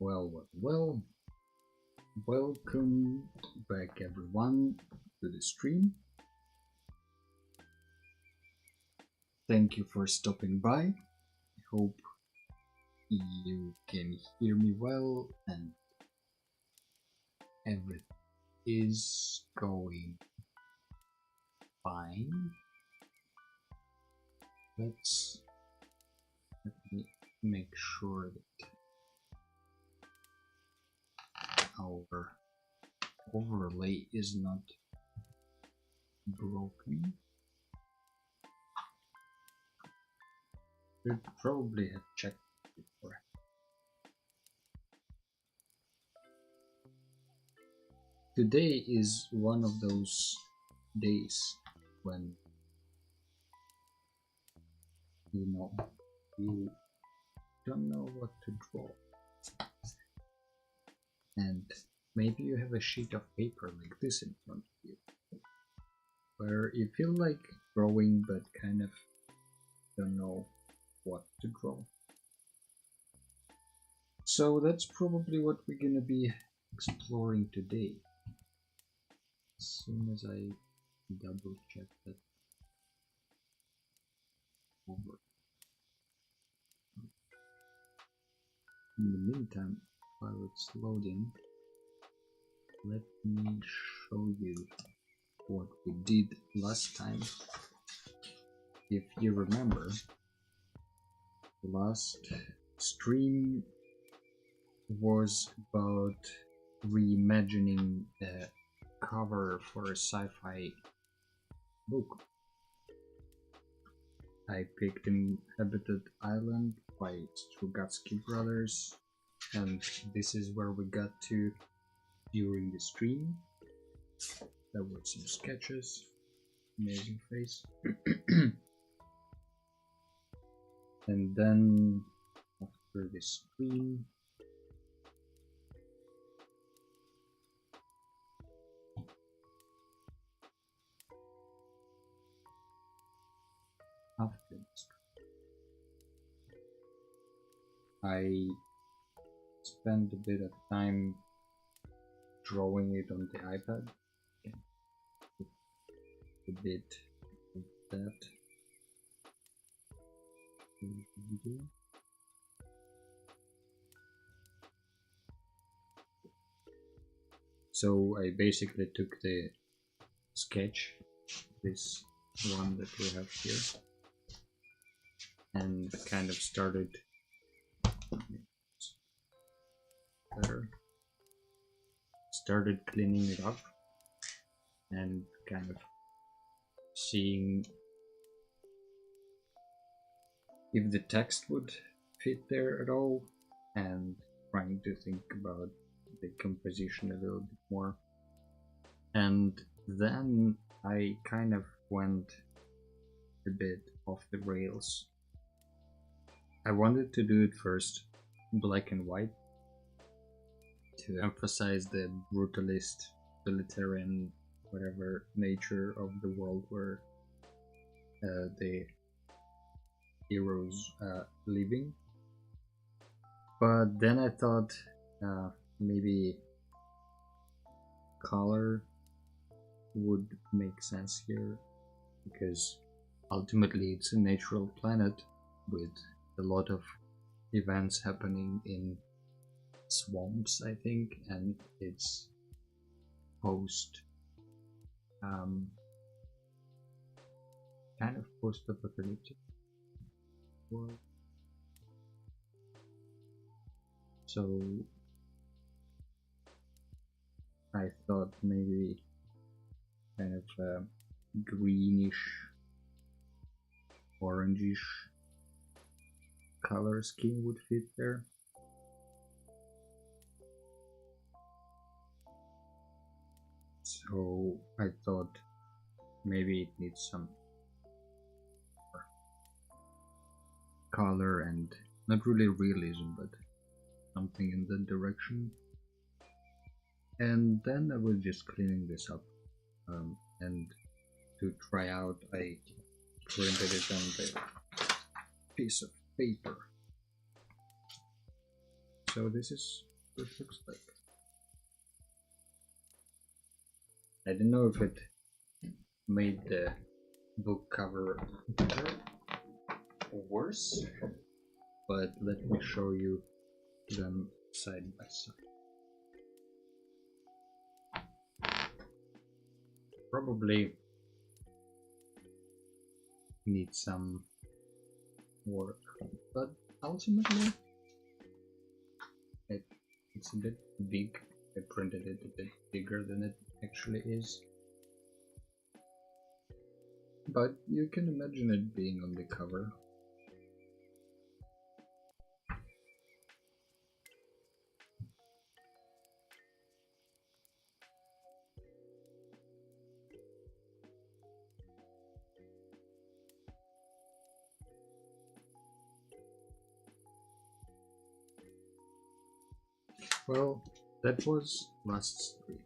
Well, welcome back everyone to the stream. Thank you for stopping by. I hope you can hear me well and everything is going fine. Let me make sure that our overlay is not broken. Should probably have checked before. Today is one of those days when you don't know what to draw, and maybe you have a sheet of paper like this in front of you where you feel like drawing but kind of don't know what to draw. So that's probably what we're gonna be exploring today. As soon as I double check that over. In the meantime, while it's loading, let me show you what we did last time. If you remember, the last stream was about reimagining a cover for a sci-fi book. I picked Inhabited Island by Strugatsky Brothers, and this is where we got to during the stream. There were some sketches, amazing face. And then after the stream, I spent a bit of time drawing it on the iPad. A bit of that. So I basically took the sketch, this one that we have here, and kind of started cleaning it up and kind of seeing if the text would fit there at all, and trying to think about the composition a little bit more. And then I kind of went a bit off the rails. I wanted to do it first black and white to emphasize the brutalist, militarian, whatever nature of the world where the heroes living. But then I thought maybe color would make sense here, because ultimately it's a natural planet with a lot of events happening in swamps, I think, and it's post kind of post-apocalyptic world. So I thought maybe kind of a greenish, orangish color scheme would fit there. So I thought maybe it needs some color and not really realism, but something in that direction. And then I was just cleaning this up, and to try out I printed it on the piece of paper. So this is it looks like. I don't know if it made the book cover better or worse, but let me show you them side by side. Probably need some work, but ultimately it's a bit big. I printed it a bit bigger than it actually is, but you can imagine it being on the cover. Well, that was last stream,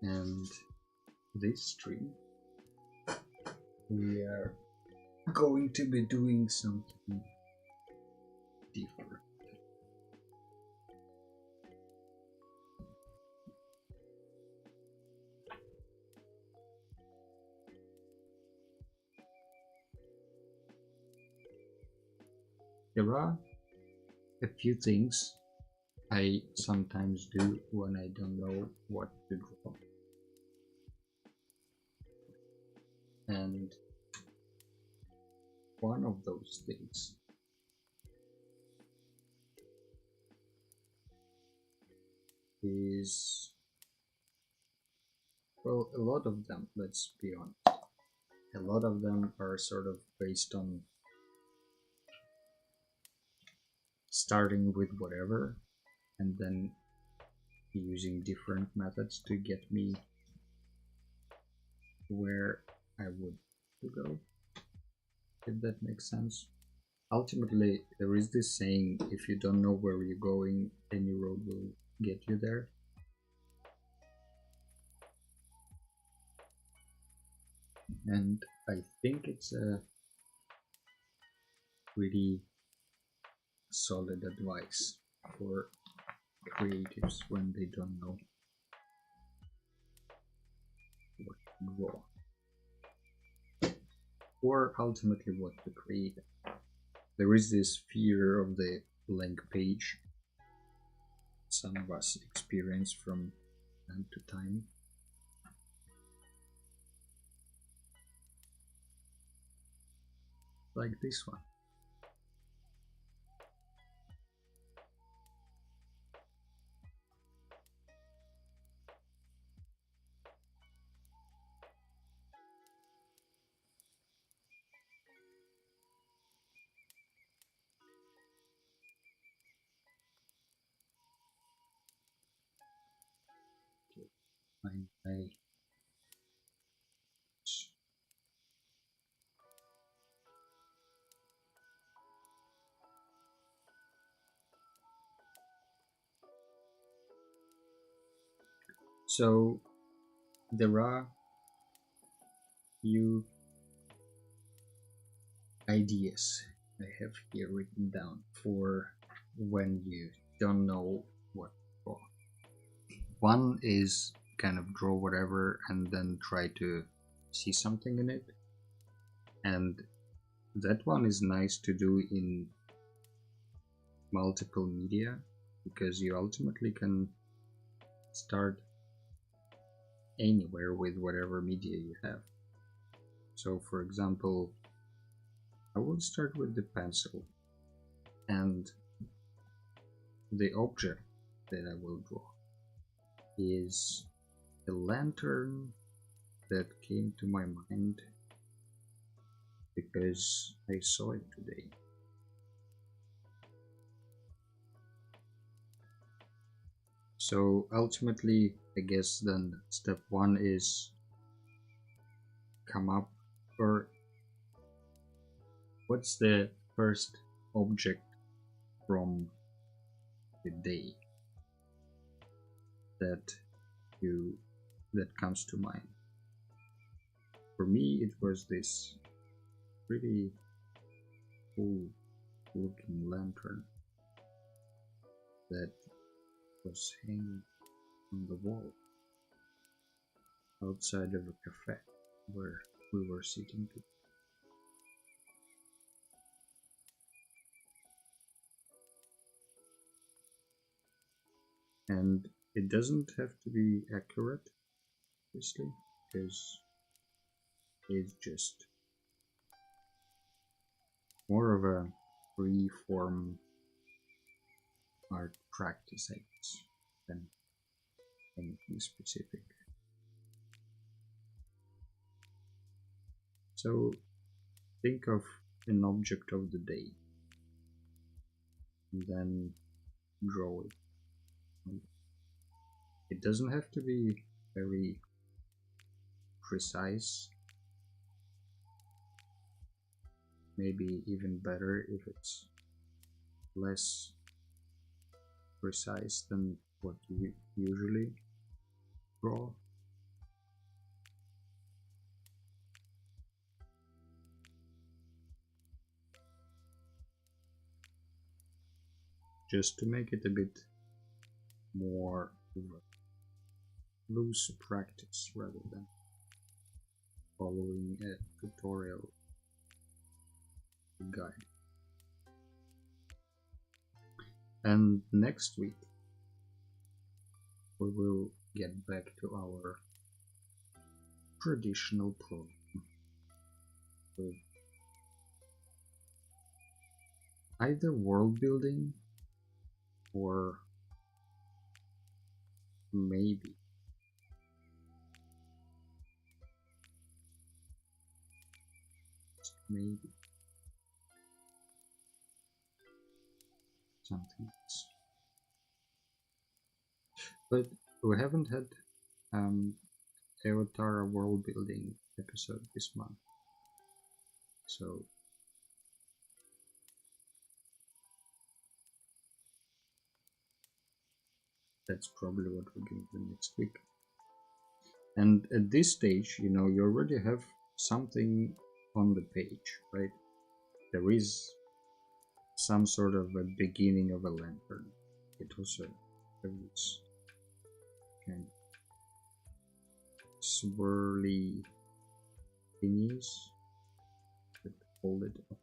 and this stream we are going to be doing something different. There are a few things I sometimes do when I don't know what to draw. And one of those things is, well, a lot of them, let's be honest, a lot of them are sort of based on starting with whatever and then using different methods to get me where I would go, if that makes sense. Ultimately, there is this saying, if you don't know where you're going, any road will get you there. And I think it's a pretty solid advice for creatives when they don't know what to draw, or ultimately what to create. There is this fear of the blank page some of us experience from time to time. Like this one. I So there are few ideas I have here written down for when you don't know what to draw. One is kind of draw whatever and then try to see something in it, and that one is nice to do in multiple media because you ultimately can start anywhere with whatever media you have. So for example, I will start with the pencil, and the object that I will draw is a lantern that came to my mind because I saw it today. So ultimately, I guess then step one is come up, or what's the first object from the day that comes to mind. For me, it was this pretty cool looking lantern. that was hanging on the wall outside of a cafe where we were sitting. And it doesn't have to be accurate, obviously, because it's just more of a free form art practice, I guess, than anything specific. So think of an object of the day and then draw it. It doesn't have to be very precise. Maybe even better if it's less precise than what you usually draw. Just to make it a bit more of a loose practice rather than following a tutorial guide. And next week we will get back to our traditional program with either world building or maybe something else. But we haven't had Teotara world building episode this month, so that's probably what we're going to do next week. And at this stage, you know, you already have something on the page, right? There is some sort of a beginning of a lantern. It also has kind of swirly thingies that hold it up.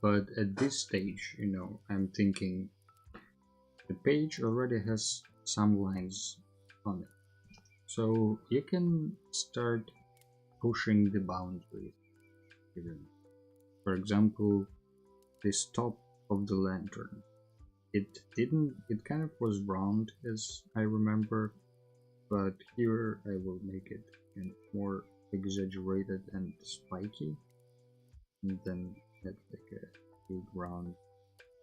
But at this stage, you know, I'm thinking the page already has some lines on it. So you can start pushing the boundaries even. For example, this top of the lantern. It kind of was round as I remember, but here I will make it more exaggerated and spiky, and then add like a big round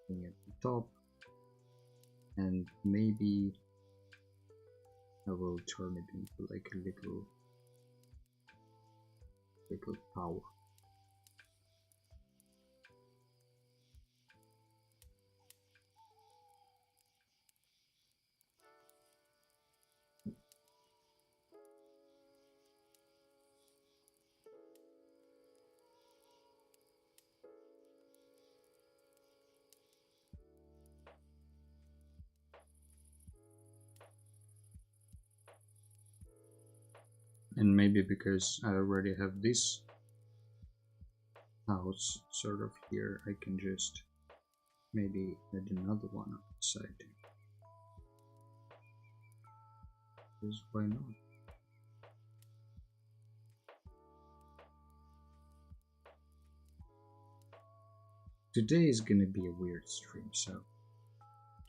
thing at the top, and maybe I will turn it into like a little tower. And maybe because I already have this house sort of here, I can just maybe add another one on the side. Because why not? Today is gonna be a weird stream, so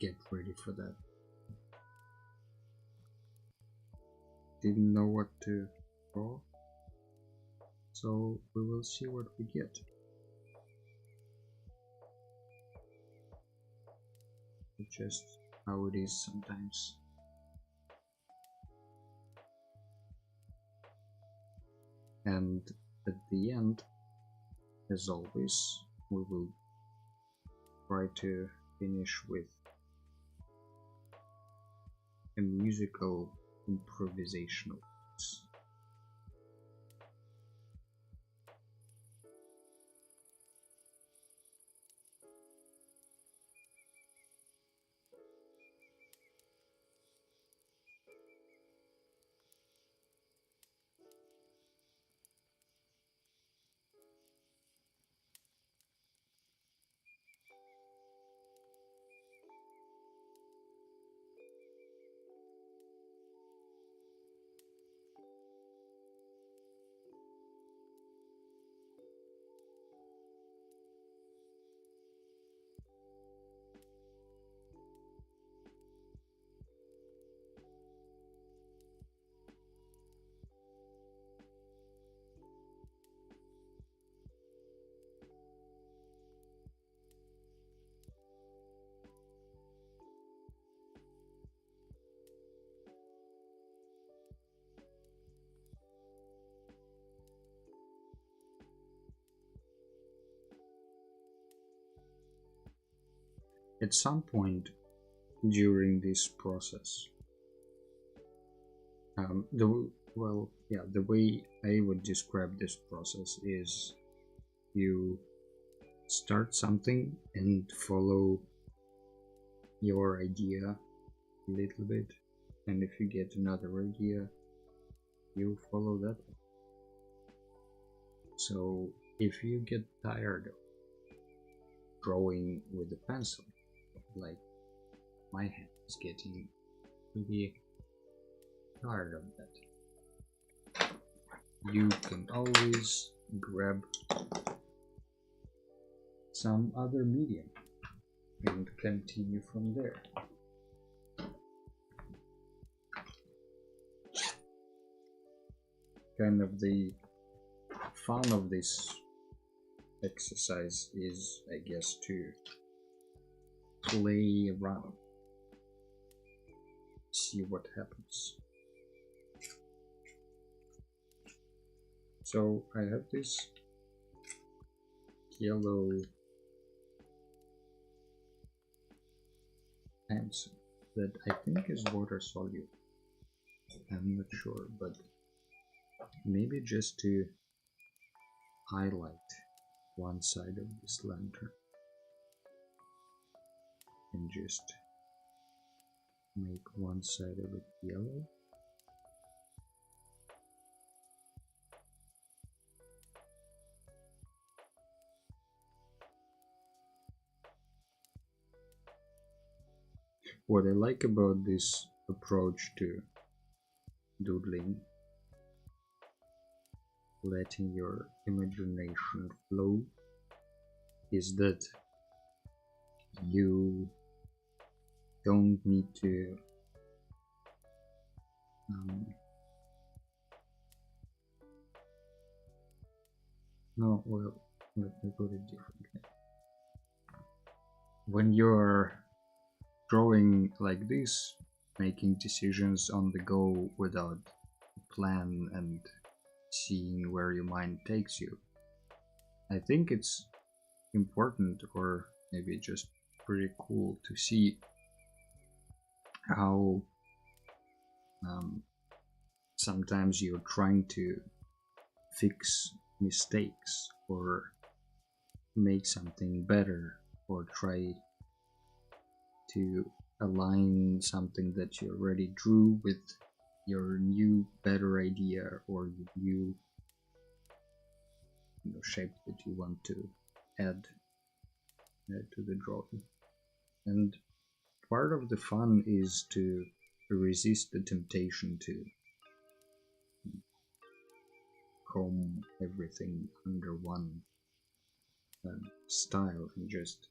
get ready for that. Didn't know what to draw, so we will see what we get. It's just how it is sometimes. And at the end, as always, we will try to finish with a musical improvisational piece. At some point during this process, the way I would describe this process is you start something and follow your idea a little bit, and if you get another idea, you follow that one. So if you get tired of drawing with a pencil, like my hand is getting pretty tired of that, you can always grab some other medium and continue from there. Kind of the fun of this exercise is, I guess, to play around, see what happens. So I have this yellow pencil that I think is water soluble. I'm not sure, but maybe just to highlight one side of this lantern and just make one side of it yellow. What I like about this approach to doodling, letting your imagination flow, is that you don't need to let me put it differently. When you're drawing like this, making decisions on the go without a plan and seeing where your mind takes you, I think it's important, or maybe just pretty cool, to see how sometimes you're trying to fix mistakes or make something better, or try to align something that you already drew with your new better idea or your new shape that you want to add to the drawing. And part of the fun is to resist the temptation to comb everything under one style and just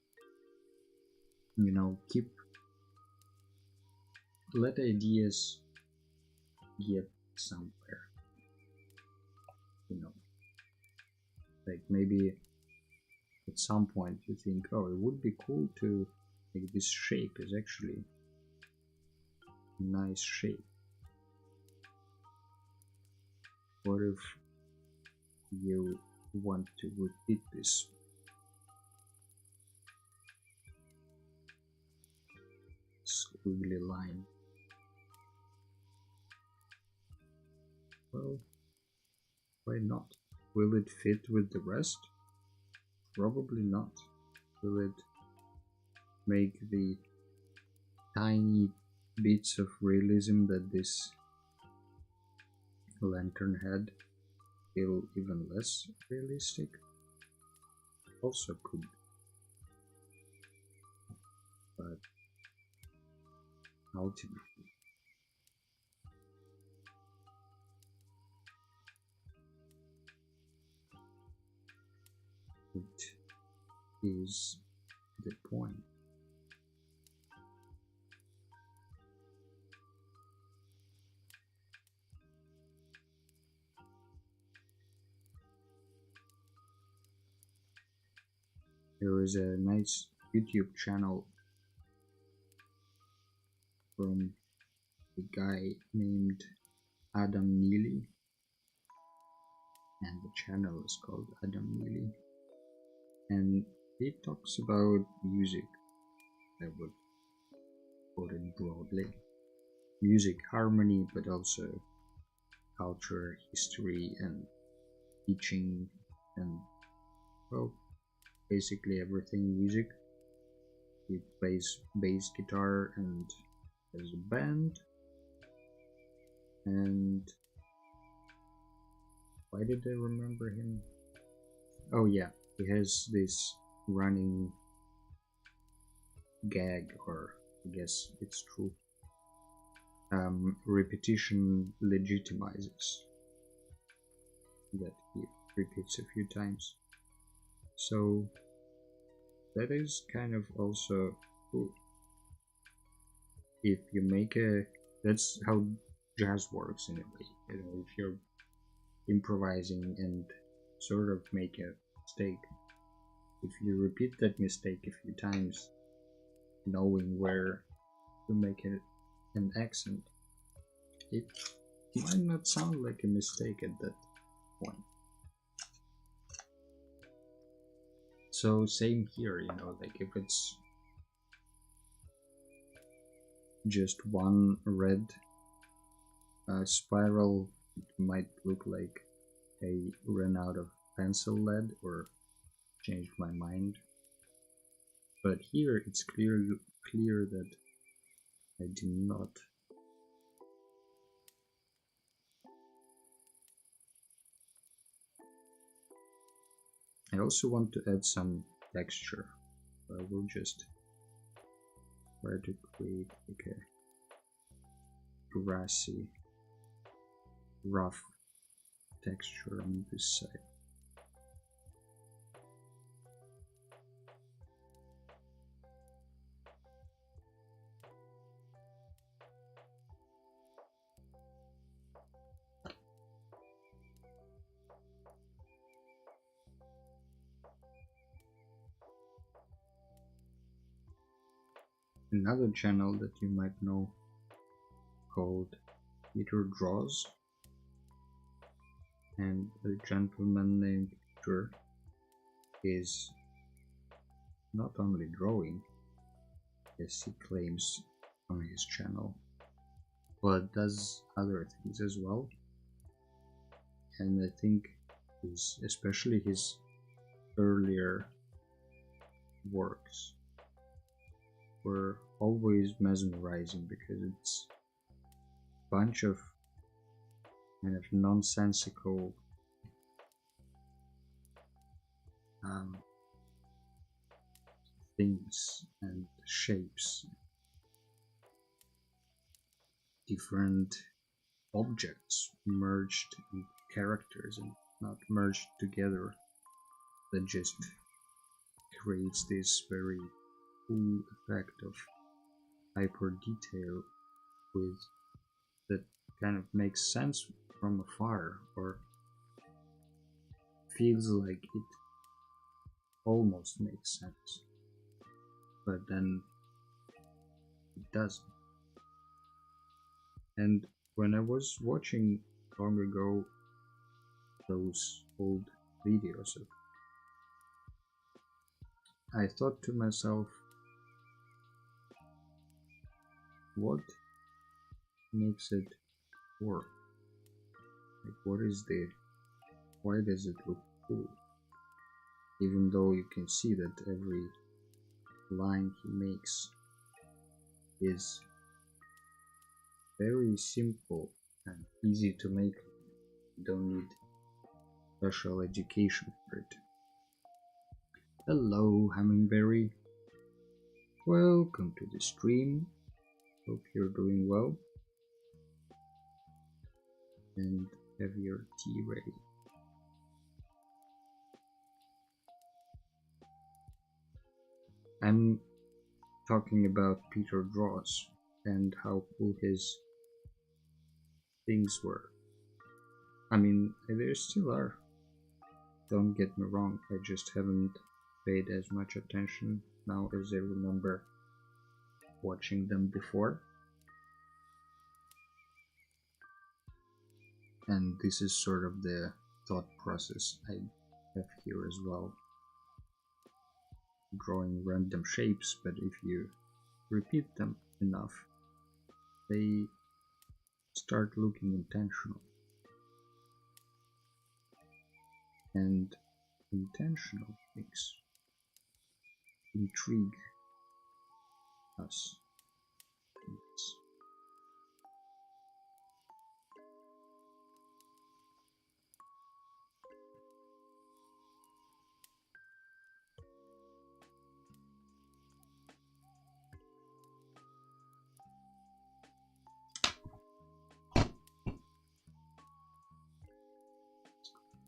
let ideas get somewhere, like maybe at some point you think, oh, it would be cool to make this shape is actually a nice shape. What if you want to repeat this squiggly line. Well, why not? Will it fit with the rest? Probably not. Will it make the tiny bits of realism that this lantern had feel even less realistic? Also could, but ultimately it is the point. There is a nice YouTube channel from a guy named Adam Neely, and the channel is called Adam Neely, and he talks about music. I would put it broadly, music harmony, but also culture, history, and teaching, and well, basically everything music. He plays bass guitar and has a band. And why did I remember him? Oh yeah, he has this running gag, or I guess it's true. Repetition legitimizes, that he repeats a few times. So that is kind of also cool. If you make that's how jazz works in a way. You know, if you're improvising and sort of make a mistake, if you repeat that mistake a few times, knowing where to make an accent, it might not sound like a mistake at that point. So same here, you know, like if it's just one red spiral, it might look like I ran out of pencil lead or changed my mind. But here it's clear that I did not. I also want to add some texture. I will just try to create like a grassy, rough texture on this side. Another channel that you might know called Peter Draws, and a gentleman named Peter is not only drawing, as he claims on his channel, but does other things as well. And I think especially his earlier works were always mesmerizing, because it's a bunch of kind of nonsensical things and shapes, different objects merged in characters and not merged together, that just creates this very cool effect of hyper detail with that kind of makes sense from afar, or feels like it almost makes sense, but then it doesn't. And when I was watching long ago those old videos of. I thought to myself, what makes it work? Like, why does it look cool? Even though you can see that every line he makes is very simple and easy to make. You don't need special education for it. Hello, Hummingberry. Welcome to the stream. Hope you're doing well and have your tea ready. I'm talking about Peter Draws and how cool his things were. I mean, there still are. Don't get me wrong, I just haven't paid as much attention now as I remember watching them before. And this is sort of the thought process I have here as well. Drawing random shapes, but if you repeat them enough, they start looking intentional. And intentional things intrigue us.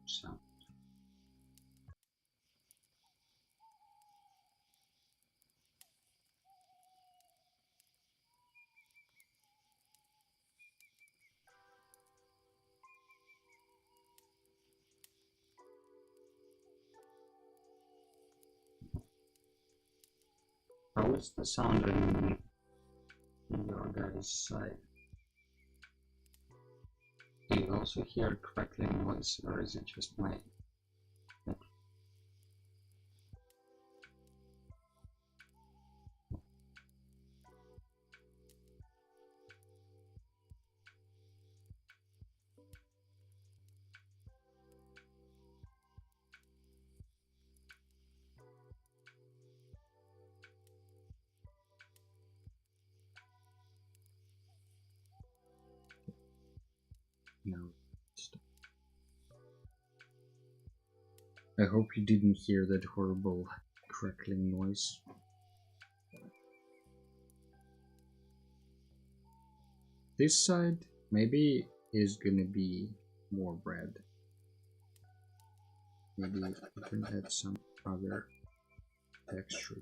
Sound. How is the sound on your guys' side? Do you also hear crackling noise, or is it just my? No. Stop. I hope you didn't hear that horrible crackling noise. This side maybe is gonna be more red. Maybe I can add some other texture.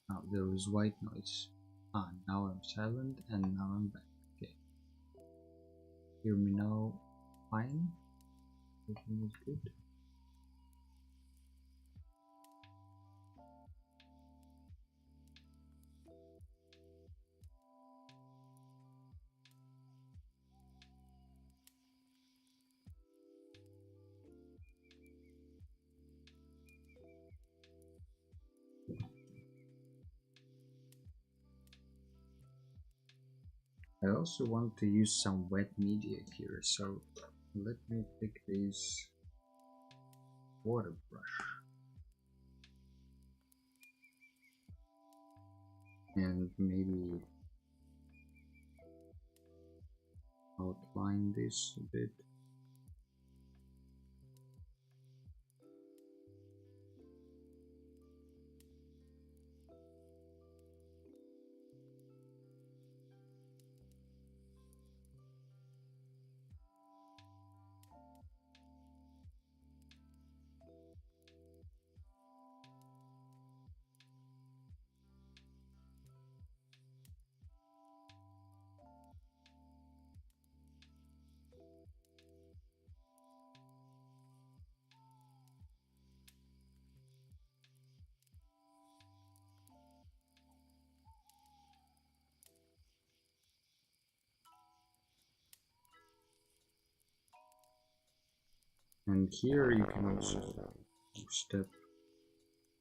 Now there is white noise. Now I'm silent and now I'm back. Okay. Hear me now? Fine? Everything is good? I also want to use some wet media here, so let me pick this water brush and maybe outline this a bit. And here you can also step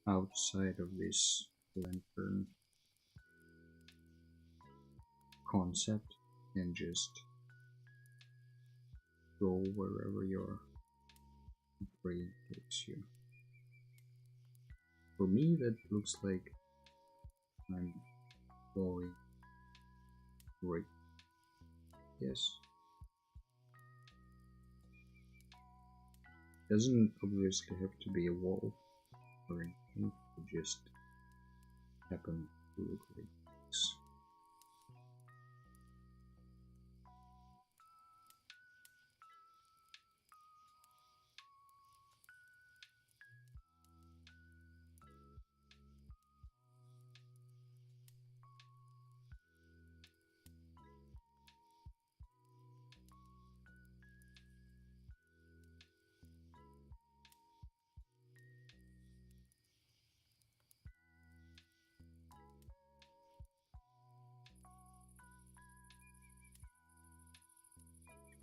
outside of this lantern concept and just go wherever your brain takes you. For me, that looks like I'm going right. Yes. Doesn't obviously have to be a wall or anything, it just happen to look like this.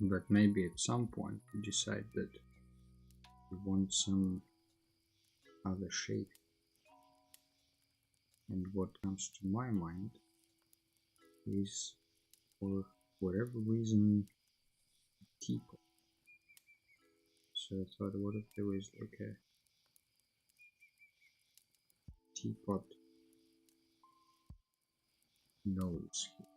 But maybe at some point you decide that you want some other shape. And what comes to my mind is, for whatever reason, teapot. So I thought, what if there was like a teapot nose here?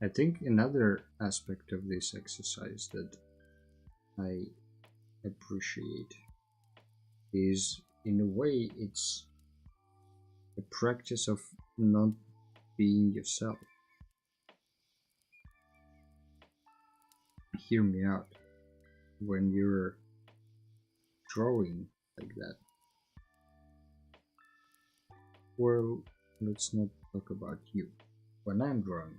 I think another aspect of this exercise that I appreciate is, in a way, it's a practice of not being yourself. Hear me out. When you're drawing like that, well, let's not talk about you. When I'm drawing,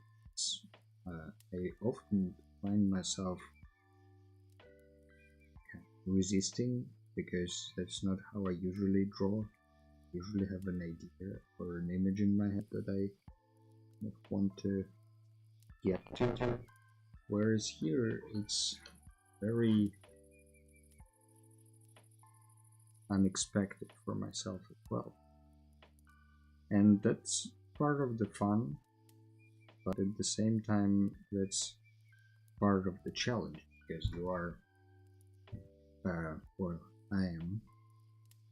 I often find myself resisting, because that's not how I usually draw. I usually have an idea or an image in my head that I want to get to. Whereas here, it's very unexpected for myself as well. And that's part of the fun, but at the same time, that's part of the challenge, because you are, well, I am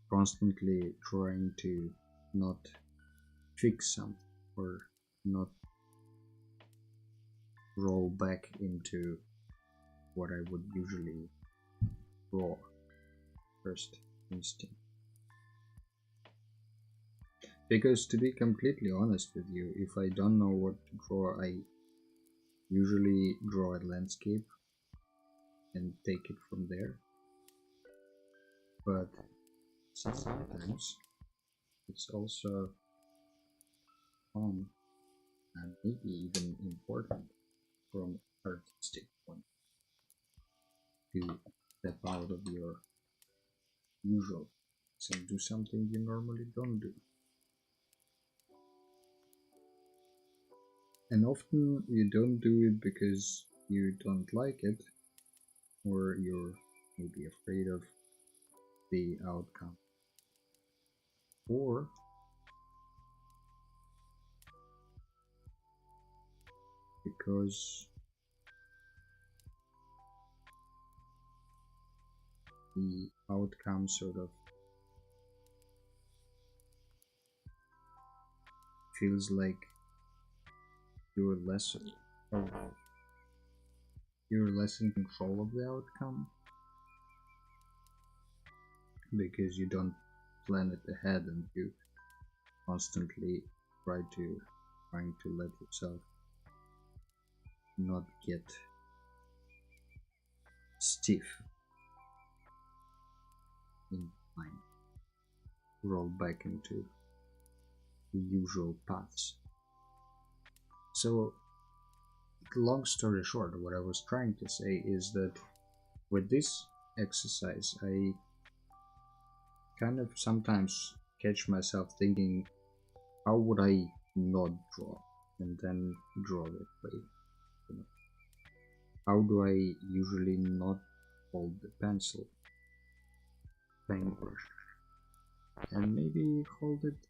constantly trying to not fix something or not roll back into what I would usually draw first instinct. Because, to be completely honest with you, if I don't know what to draw, I usually draw a landscape and take it from there. But sometimes it's also fun and maybe even important from artistic point to step out of your usual and do something you normally don't do. And often you don't do it because you don't like it, or you're maybe afraid of the outcome, or because the outcome sort of feels like you're less in control of the outcome, because you don't plan it ahead and you constantly trying to let yourself not get stiff in mind, roll back into the usual paths. So, long story short, what I was trying to say is that with this exercise, I kind of sometimes catch myself thinking, how would I not draw and then draw that way? You know, how do I usually not hold the pencil, paintbrush, and maybe hold it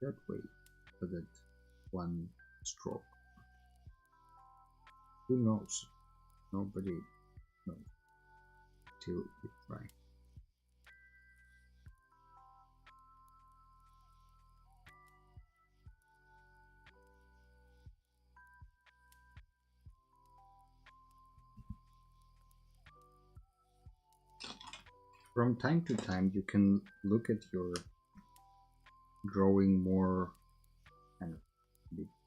that way for that one stroke? Who knows? Nobody knows till you try. From time to time, you can look at your drawing more kind of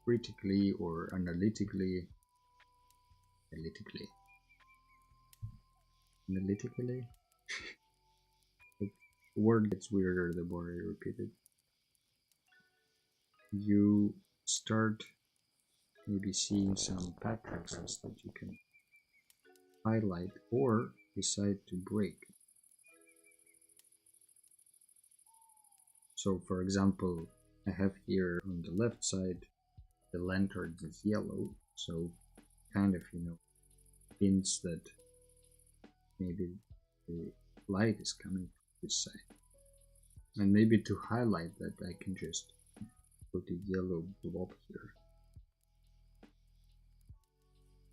critically or analytically. Analytically. The word gets weirder the more I repeat it. You start maybe seeing some patterns that you can highlight or decide to break. So, for example, I have here on the left side the lantern is yellow, so kind of, hints that maybe the light is coming from this side. And maybe to highlight that, I can just put a yellow blob here.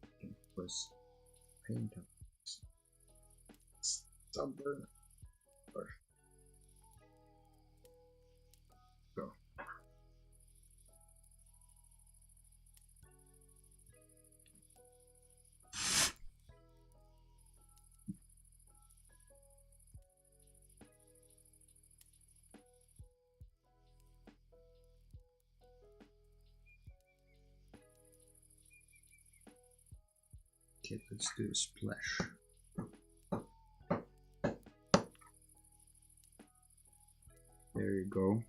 I can press paint on this stubborn brush. Go. Okay, let's do a splash. There you go.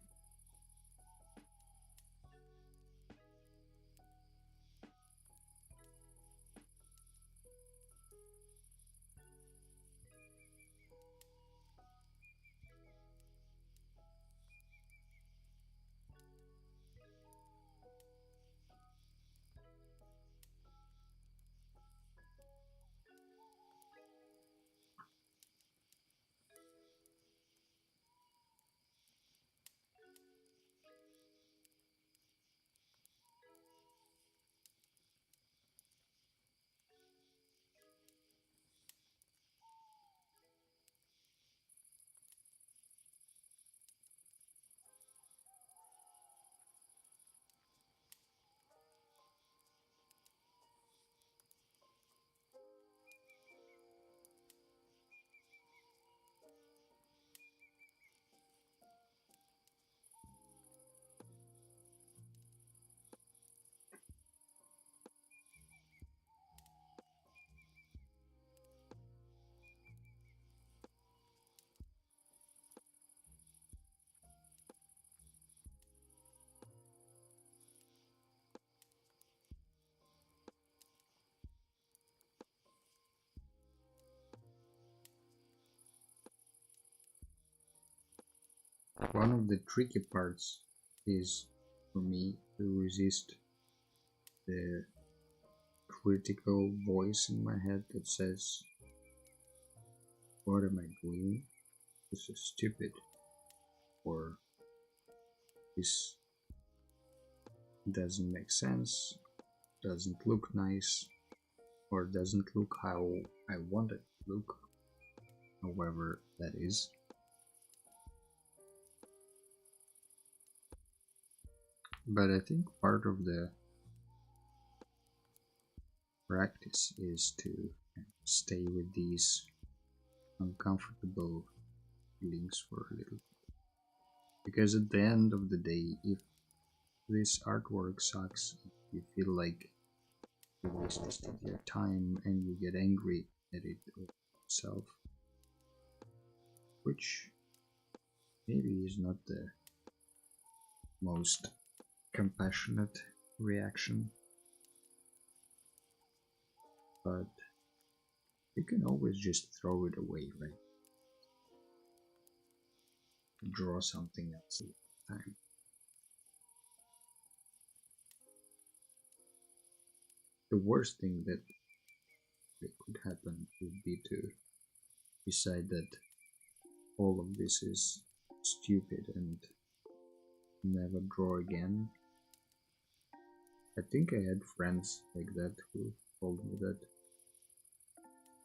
One of the tricky parts is for me to resist the critical voice in my head that says, what am I doing? This is stupid. Or this doesn't make sense, doesn't look nice, or doesn't look how I want it to look, however that is. But I think part of the practice is to stay with these uncomfortable feelings for a little bit. Because at the end of the day, if this artwork sucks, you feel like you wasted your time and you get angry at it yourself, which maybe is not the most compassionate reaction, but you can always just throw it away, right? draw something else at the time. The worst thing that could happen would be to decide that all of this is stupid and never draw again. I think I had friends like that who told me that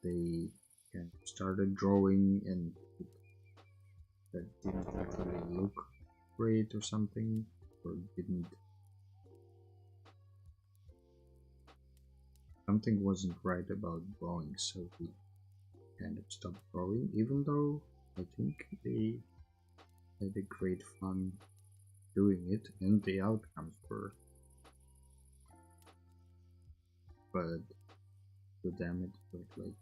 they kind of started drawing and that didn't really look great or something, or something wasn't right about drawing, so we kind of stopped drawing, even though I think they had a great fun doing it and the outcomes were, but to them it felt like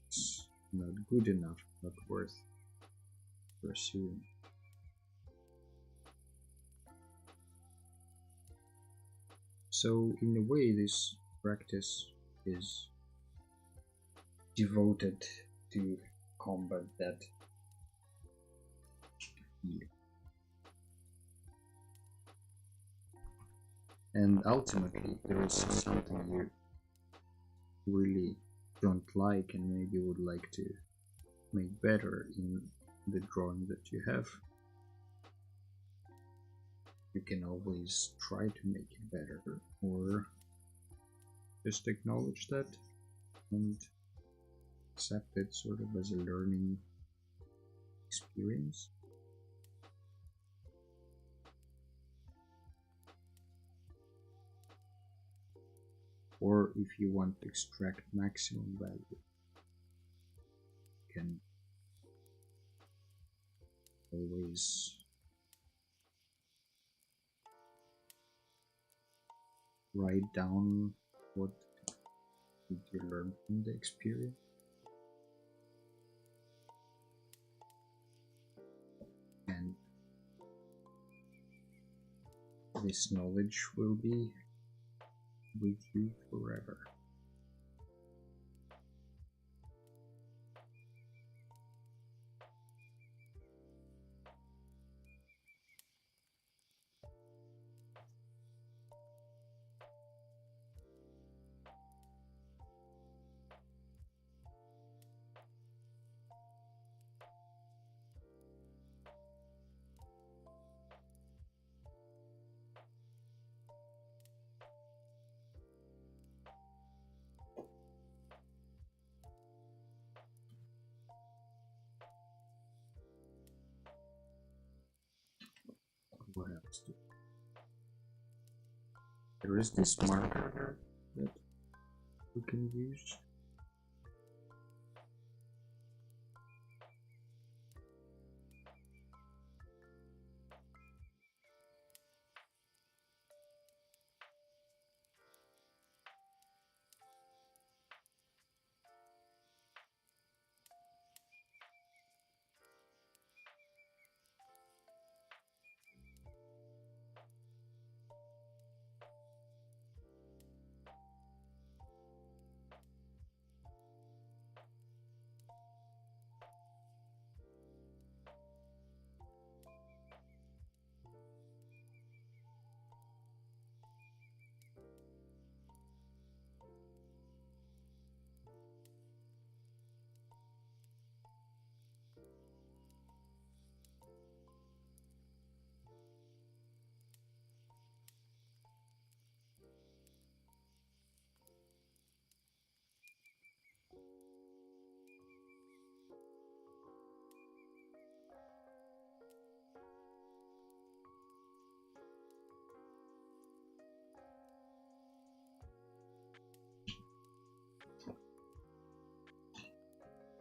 it's not good enough, not worth pursuing. So in a way this practice is devoted to combat that fear. And ultimately there is something you really don't like and maybe would like to make better in the drawing that you have. You can always try to make it better, or just acknowledge that and accept it sort of as a learning experience. Or if you want to extract maximum value, you can always write down what did you learn from the experience. And this knowledge will be with you forever. What else? There is this marker that we can use.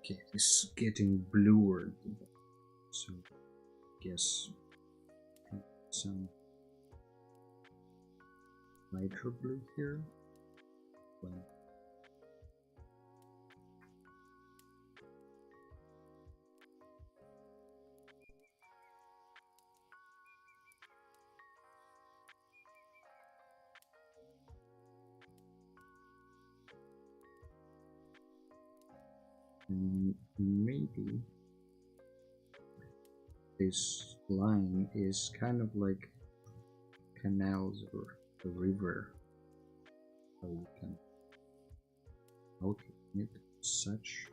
Okay, this is getting bluer, so I guess some lighter blue here. Well, maybe this line is kind of like canals or a river, so you can outline it as such.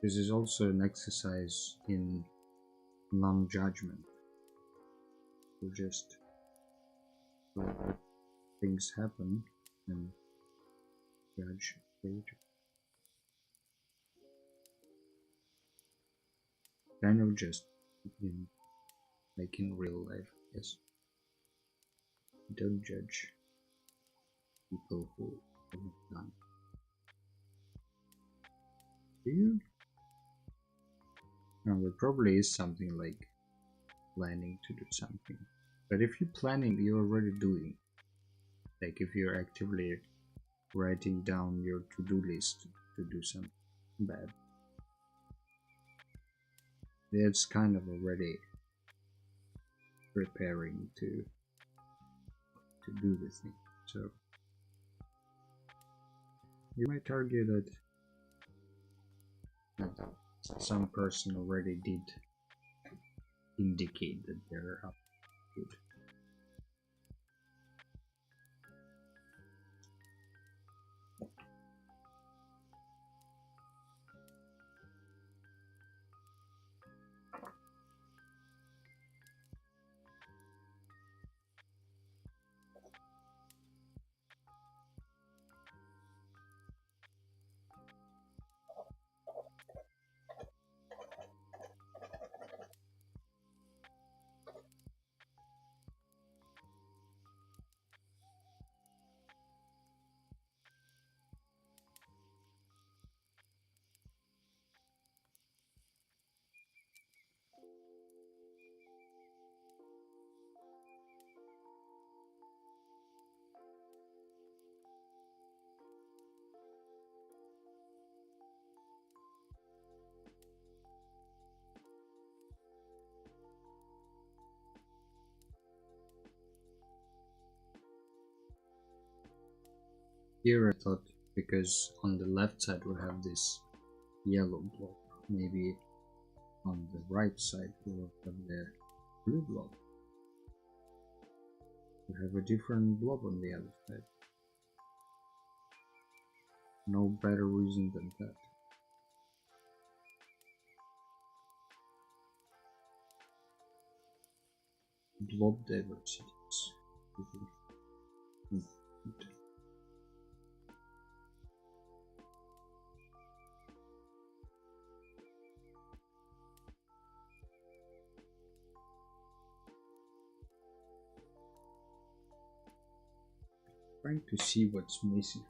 This is also an exercise in non-judgment. You just let things happen and judge later. Kind of just in like in real life, yes. Don't judge people who haven't done. Do you? No, there probably is something like planning to do something. But if you're planning, you're already doing. Like if you're actively writing down your to-do list to do something bad, it's kind of already preparing to do the thing. So you might argue that some person already did indicate that they're up to it. Here I thought, because on the left side we have this yellow blob, maybe on the right side we'll have the blue blob. We have a different blob on the other side. No better reason than that. Blob diversities. Trying to see what's missing.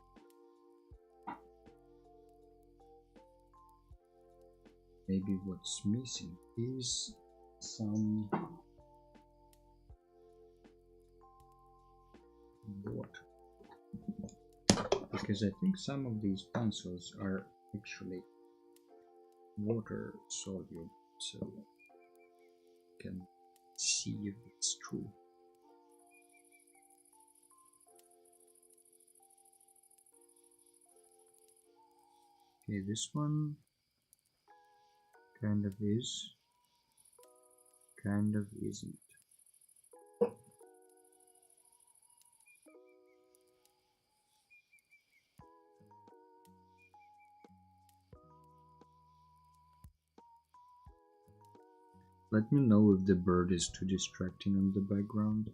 Maybe what's missing is some water, because I think some of these pencils are actually water soluble, so you can see if it's true. Okay, this one kind of is, kind of isn't. Let me know if the bird is too distracting on the background,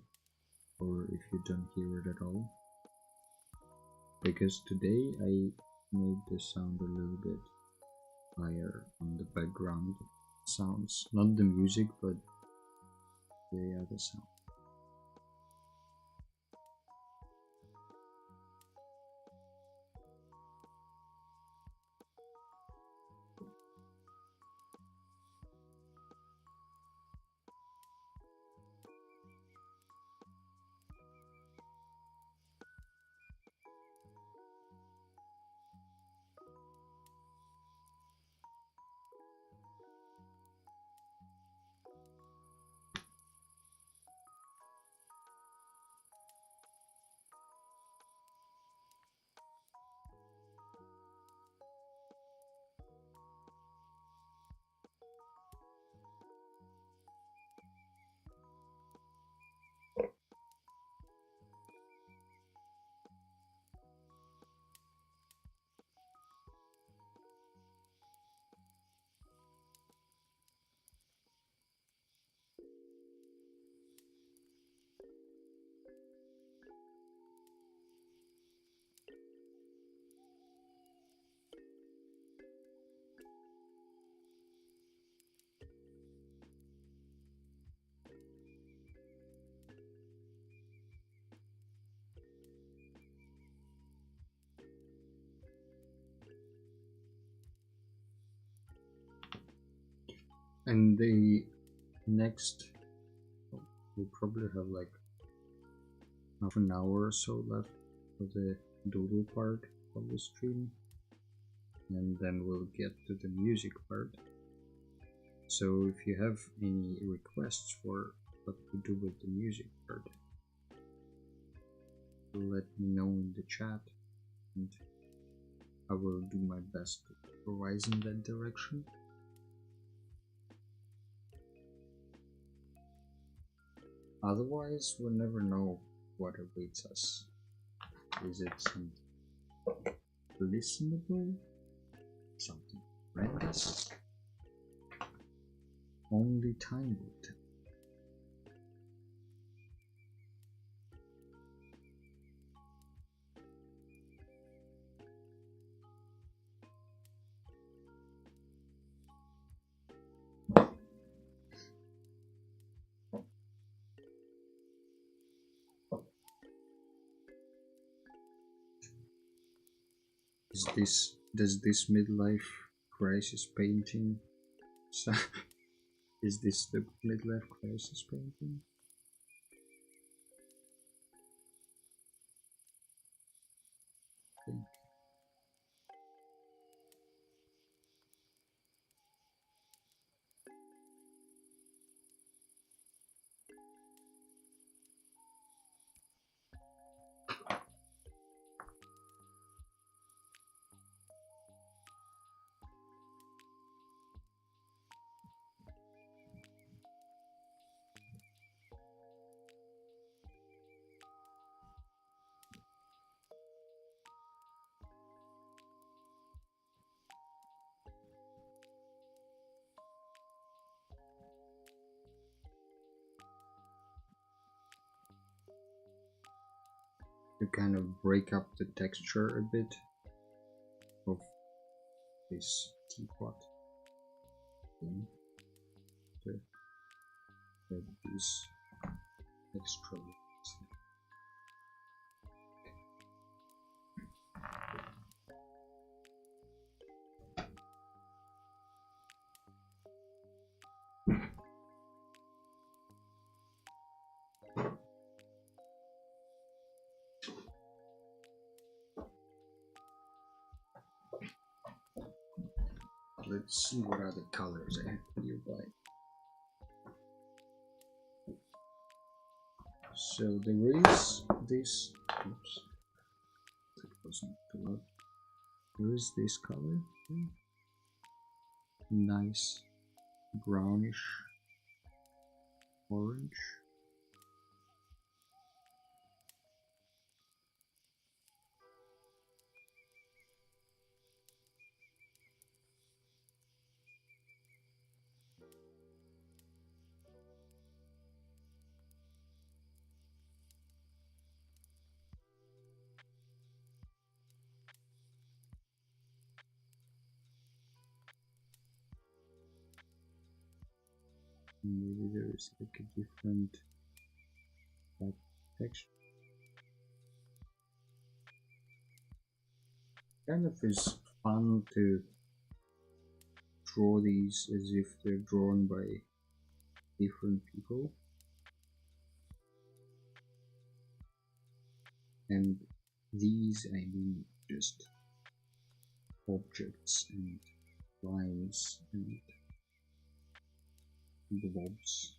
or if you don't hear it at all. Because today I made the sound a little bit higher on the background sounds, not the music, but the other sound. And the next, we probably have like half an hour or so left for the doodle part of the stream, and then we'll get to the music part. So if you have any requests for what to do with the music part, let me know in the chat, and I will do my best to improvise in that direction. Otherwise, we'll never know what awaits us. Is it something listenable? Something horrendous? Only time will tell. Does this midlife crisis painting? Is this the midlife crisis painting? Okay. To kind of break up the texture a bit of this teapot thing, to get these extra bits. Let's see what other colors I have nearby. So there is this, oops, that wasn't too loud. There is this color, nice brownish orange. Maybe there is like a different texture. Kind of is fun to draw these as if they're drawn by different people, and these I mean just objects and lines and blobs.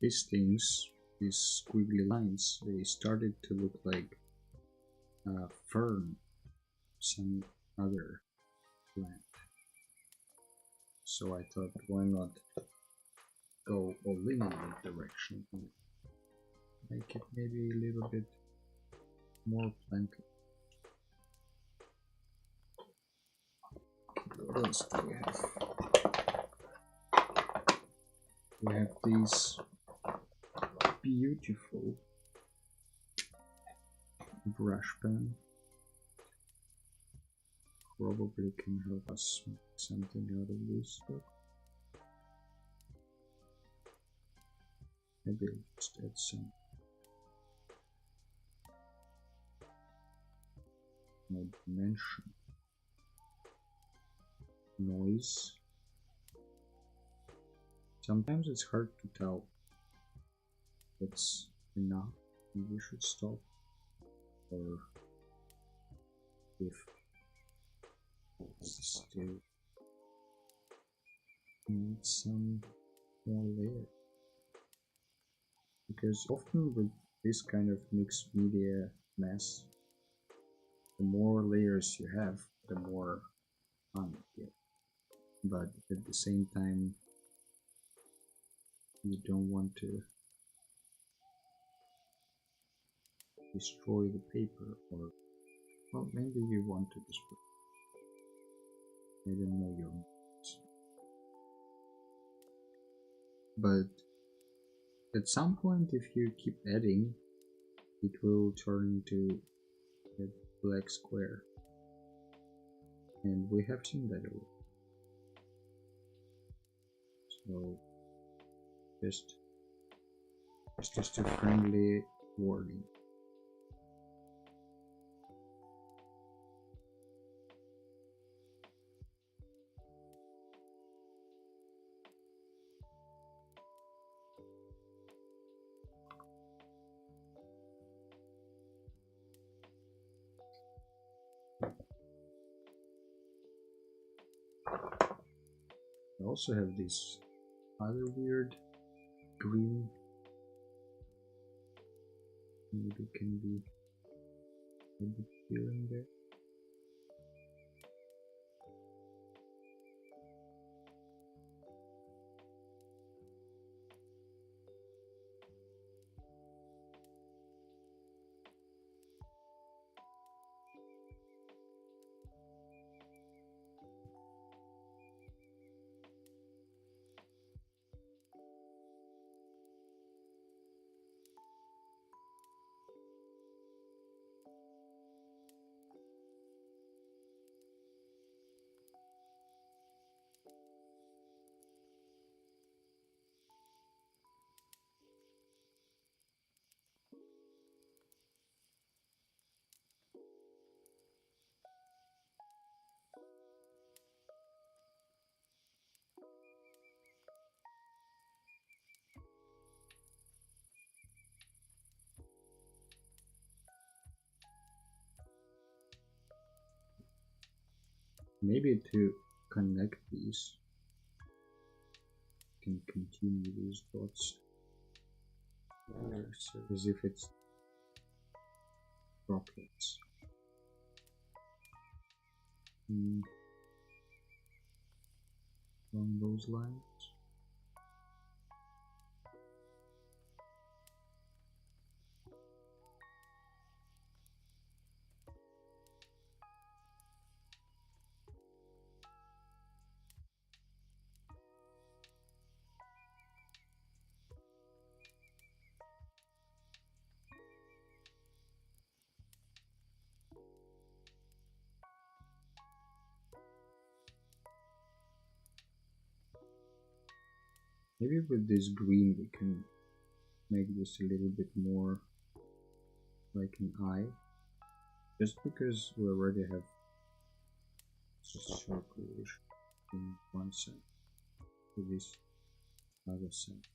these things, these squiggly lines, they started to look like fern, some other plant. So I thought, why not go all in that direction and make it maybe a little bit more plant. What else do we have? We have these beautiful brush pen. Probably can help us make something out of this, but maybe I'll just add some more dimension. Noise. Sometimes it's hard to tell if it's enough and we should stop, or if it's still needs some more layer. Because often with this kind of mixed media mess, the more layers you have, the more fun you get. But at the same time, you don't want to destroy the paper, or well, maybe you want to destroy. I don't know your needs. But at some point, if you keep adding, it will turn into a black square, and we have seen that already. So just a friendly warning. I also have this other weird green. Maybe can be a bit here and there. Maybe to connect these, can continue these dots so as if it's droplets. Along those lines. Maybe with this green we can make this a little bit more like an eye, just because we already have circulation in one side to this other side.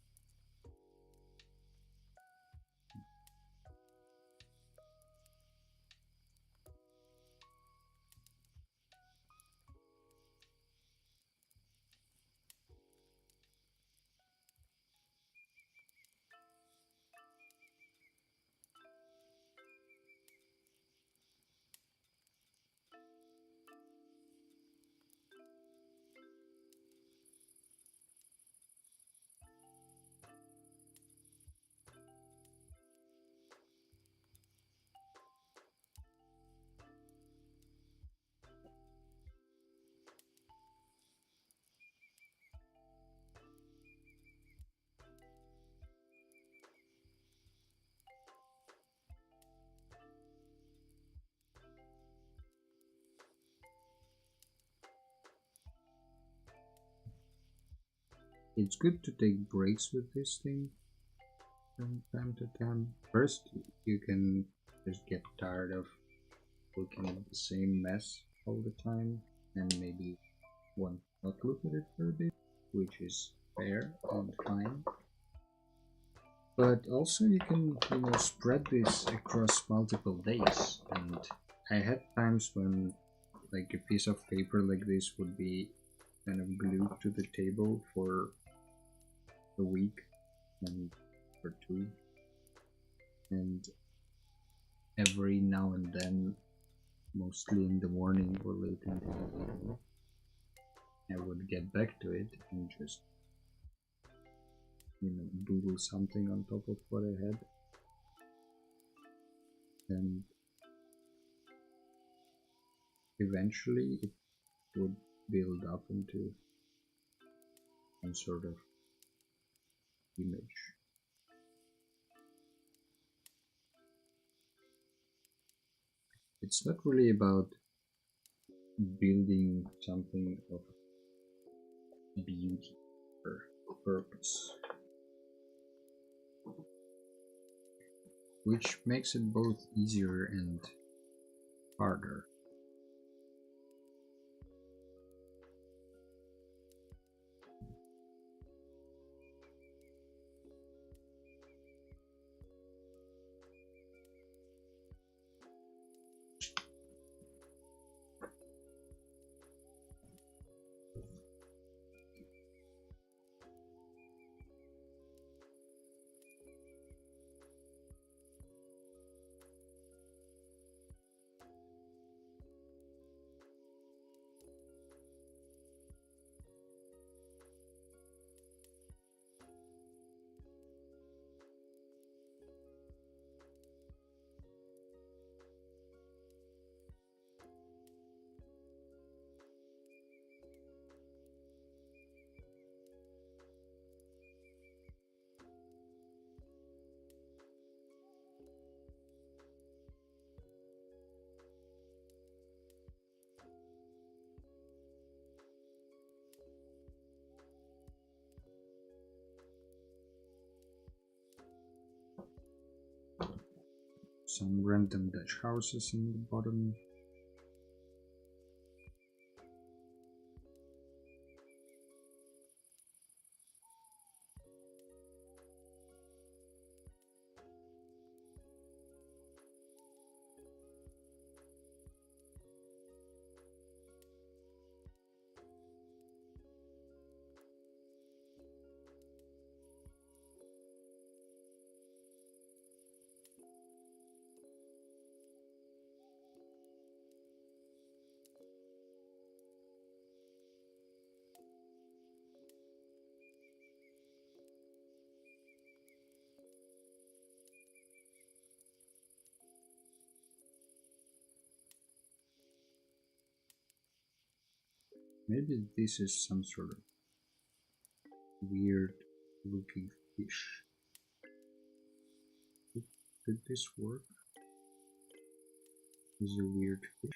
it's good to take breaks with this thing from time to time. First, you can just get tired of looking at the same mess all the time and maybe want to not look at it for a bit, which is fair and fine. But also you can, spread this across multiple days. And I had times when like a piece of paper like this would be kind of glued to the table for a week and or two, and every now and then, mostly in the morning or late in the evening, I would get back to it and just doodle something on top of what I had, and eventually it would build up into some sort of image. It's not really about building something of beauty or purpose, which makes it both easier and harder. Some random Dutch houses in the bottom. Maybe this is some sort of weird looking fish. Could this work? This is a weird fish.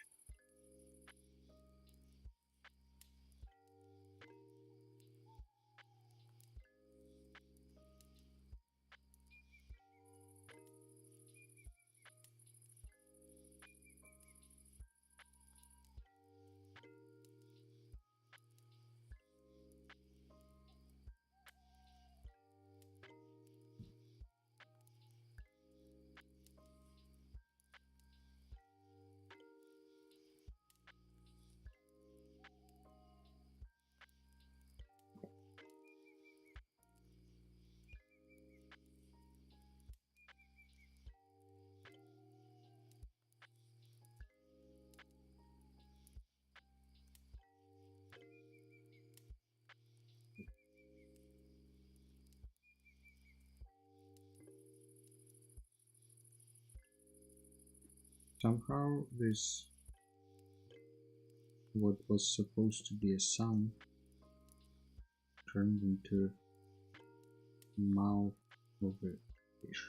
Somehow this, what was supposed to be a sun, turned into the mouth of a fish.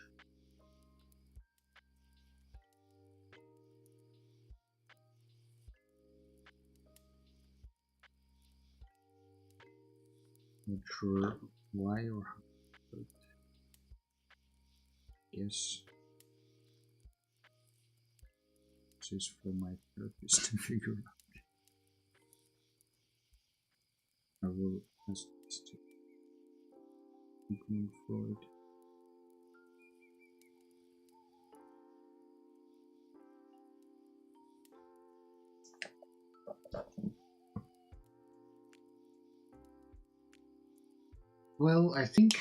Not sure why or how, but I guess this is for my therapist to figure out. I will ask this to Sigmund Freud. Well, I think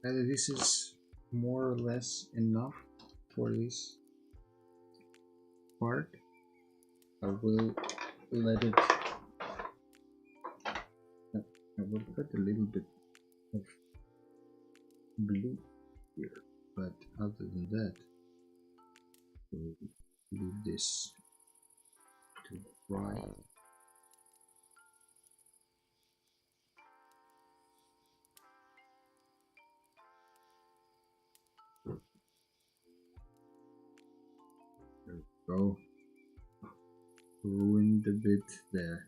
this is more or less enough for this part. I will let it. I will put a little bit of blue here, but other than that, we'll leave this to dry. There we go. Ruined a bit the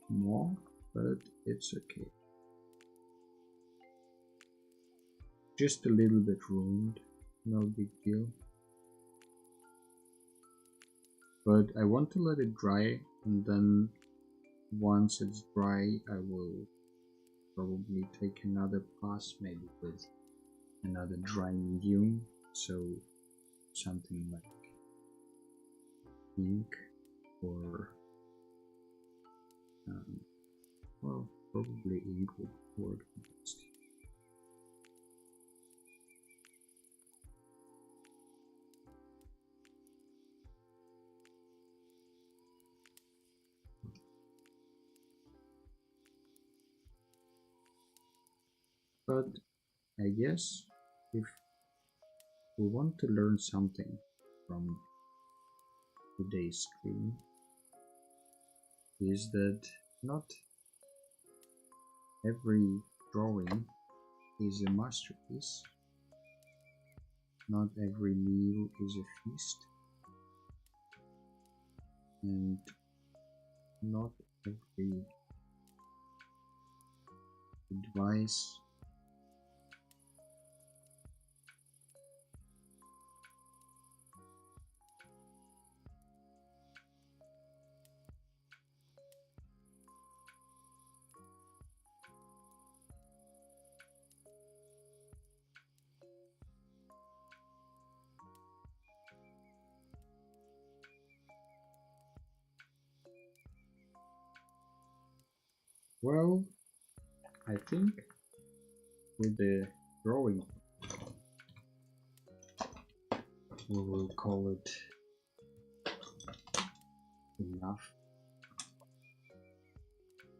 mall, but it's okay. Just a little bit ruined, no big deal. But I want to let it dry, and then once it's dry, I will probably take another pass, maybe with another dry medium, so something like ink or well, probably ink would work best. But I guess if we want to learn something from today's stream, is that not every drawing is a masterpiece, not every meal is a feast, and not every advice well, I think with the drawing we will call it enough.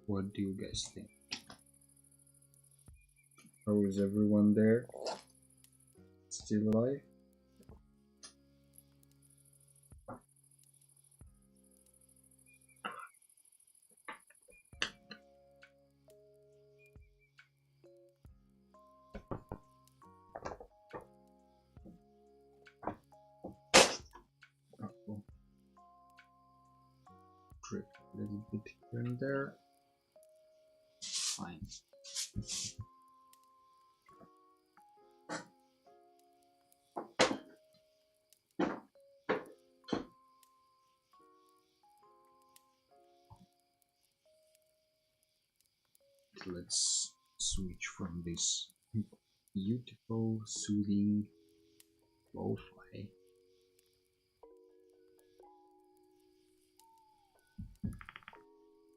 What do you guys think? How is everyone there? Still alive? Oh, drip a little bit here and there. Fine. Let's switch from this beautiful, soothing lo-fi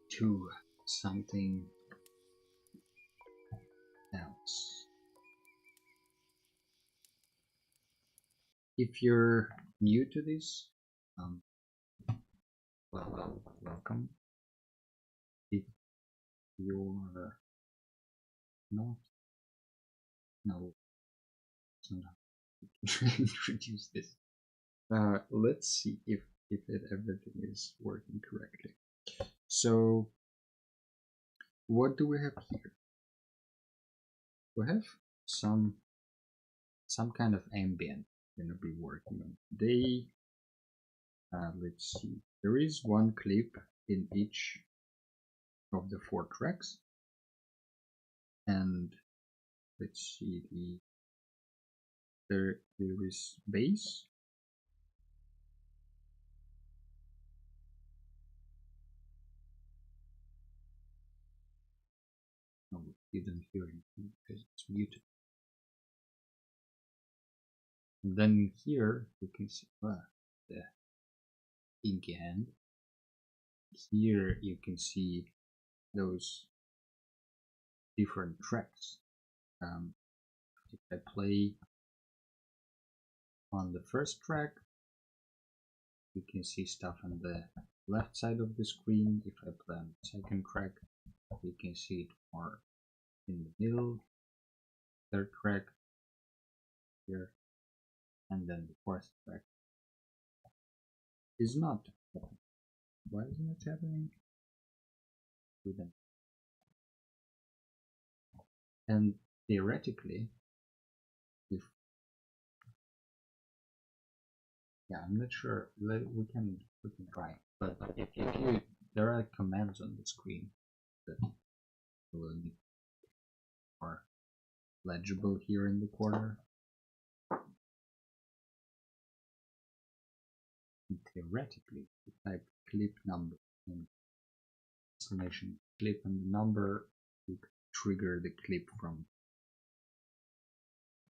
to something else. If you're new to this, welcome. If you're not, no, it's not how to introduce this. Let's see if everything is working correctly. So, what do we have here? We have some kind of ambient we're gonna be working on today. Let's see. There is one clip in each of the 4 tracks. And let's see, there is bass. No, you don't hear anything because it's muted. And then here you can see the inky hand. Here you can see those different tracks. If I play on the first track, you can see stuff on the left side of the screen. If I play on the second track, you can see it more in the middle. Third track here, and then the fourth track is not happening. Why isn't it happening? And theoretically, if I'm not sure. We can try, but if you there are commands on the screen that will be more legible here in the corner. And theoretically, if you type clip number and exclamation clip and the number, you can trigger the clip from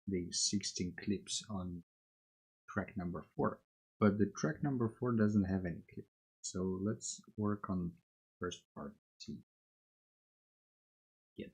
the 16 clips on track number 4. But the track number 4 doesn't have any clip. So let's work on first part. See. Yeah.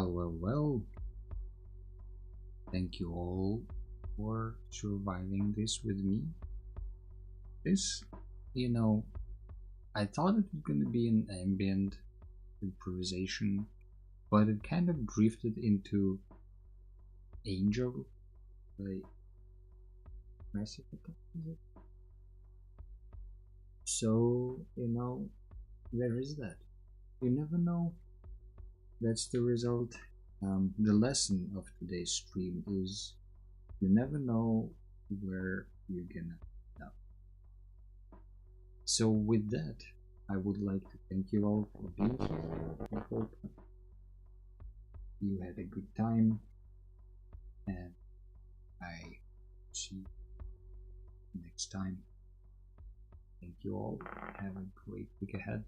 Well. Thank you all for surviving this with me. This, you know, I thought it was gonna be an ambient improvisation, but it kind of drifted into Angel, like Massive Attack, is it? So, there is that. You never know. That's the result. The lesson of today's stream is you never know where you're gonna end up. So, with that, I would like to thank you all for being here. I hope you had a good time, and I see you next time. Thank you all. Have a great week ahead.